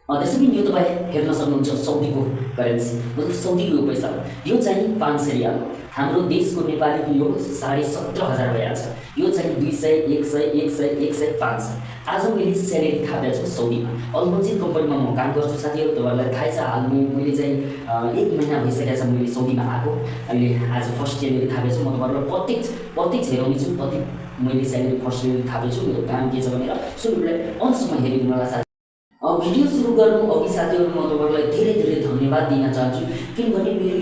त्यसैले यो तपाईँ हेर्न सक्नुहुन्छ साउदीको करेन्सी मतलब साउदीको पैसा हो। यो चाहिँ 500 रियाल हो। हाम्रो देशको नेपालीको यो 17,500 भइहाल्छ। यो चाहिँ 200, 100, 100, 100, 500। आज मैले स्यालेरी थापेको छु साउदीमा। अलमजिद कम्पनीमा म काम गर्छु साथीहरू, तपाईँहरूलाई थाहै छ। हाल मैले चाहिँ 1 महिना भइसकेको छ मैले साउदीमा आएको। अहिले आज फर्स्ट स्यालेरी थापेको छु। म तपाईँहरूलाई प्रत्यक्ष हेराउने छु कति मैले स्यालेरी फर्स्ट स्यालेरी थापेको छु, मेरो काम के छ भनेर। सो भिडियोलाई अन्तसम्म हेरिदिनु होला साथी। भिडियो सुरु गर्नु अघि साथीहरू म तपाईँहरूलाई धेरै धेरै धन्यवाद दिन चाहन्छु, किनभने मेरो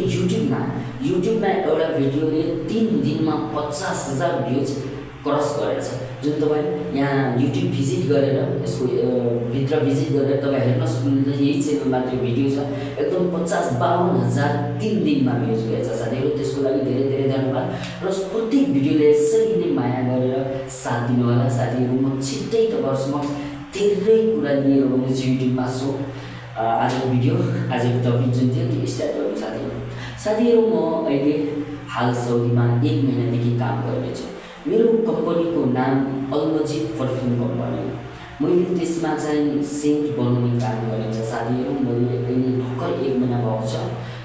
युट्युबमा एउटा भिडियोले 3 दिनमा 50,000 भ्युज क्रस गरेछ। जुन तपाईँ यहाँ युट्युब भिजिट गरेर यसको भित्र भिजिट गरेर तपाईँ हेर्न सक्नुहुन्छ। यही च्यानलमा त्यो भिडियो छ, एकदम 50-52,000 3 दिनमा भ्युज गएछ साथीहरू। त्यसको लागि धेरै धेरै धन्यवाद। र प्रत्येक भिडियोले यसरी नै माया गरेर साथ दिनु होला साथीहरू। म छिट्टै तपाईँहरू समक्ष धेरै कुरा लिएर आउँछु युट्युबमा। सो आजको टपिक जुन थियो त्यो स्टार्ट गरौँ साथीहरू। म अहिले हाल साउदीमा 1 महिनादेखि काम गरिरहेछु। मेरो कम्पनीको नाम अलमजिद पर्फ्युम कम्पनी हो। मैले त्यसमा चाहिँ सेन्ट बनाउने काम गरिन्छ साथीहरू। मैले अहिले भर्खर 1 महिना भएको छ,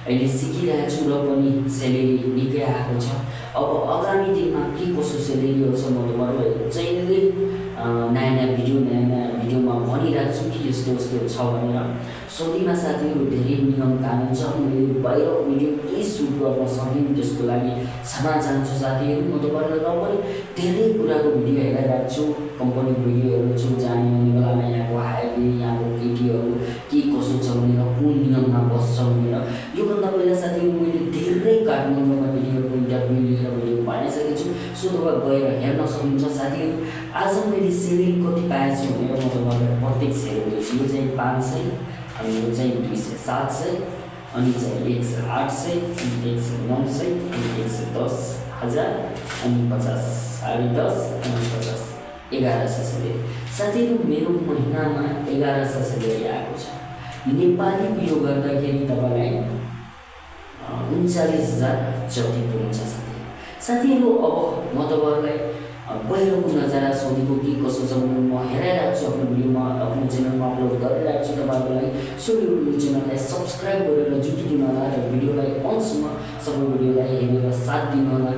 अहिले सिकिरहेको छु र पनि स्यालेरी निकै आएको छ। अब आगामी दिनमा के कसो स्यालेरी आउँछ म तपाईँहरूलाई जहिले नयाँ भिडियोमा भनिरहेको छु कि यस्तो छ भनेर। साउदीमा साथीहरू धेरै नियम कानुन छ। मैले बाहिर भिडियो केही सुट गर्न सकिनँ, त्यसको लागि क्षमा चाहन्छु साथीहरू। म तपाईँहरूलाई र पनि धेरै कुराको भिडियो हेरिरहेको छु, कम्पनीको भिडियो हेर्छु, जाने आउने बेलामा यहाँको हाइवे, यहाँको केटीहरू के कसो छ भनेर, कुन नियममा बस्छ भनेर। योभन्दा पहिला साथीहरू मैले धेरै काठमाडौँमा भिडियोको इन्टरभ्यू लिएर भिडियो बनाइसकेको छु। सो तपाईँ गएर हेर्न सक्नुहुन्छ साथीहरू। आज मैले सेलेरी कति पाएको छु भनेर म तपाईँलाई प्रत्यक्ष हेर्दैछु। यो चाहिँ 500, अनि यो चाहिँ 200, 700, अनि चाहिँ 100, 800, अनि 100, 900, अनि 110,000, अनि 50, 10.5, अनि 50, 1100 सेलेरी साथीहरू। मेरो महिनामा 1100 सेलेरी आएको छ। नेपालीको यो गर्दाखेरि तपाईँलाई 39,000 जति पुग्छ साथीहरू। अब म तपाईँहरूलाई बाहिरको नजारा साउदीको के कसो छ भने म हेराइरहेको छु आफ्नो भिडियोमा, आफ्नो च्यानलमा अपलोड गरिरहेको छु तपाईँहरूको लागि। सो यो च्यानललाई सब्सक्राइब गरेर जुटिदिनु होला र भिडियोलाई अन्तसम्म सबै भिडियोलाई हेरेर साथ दिनु होला।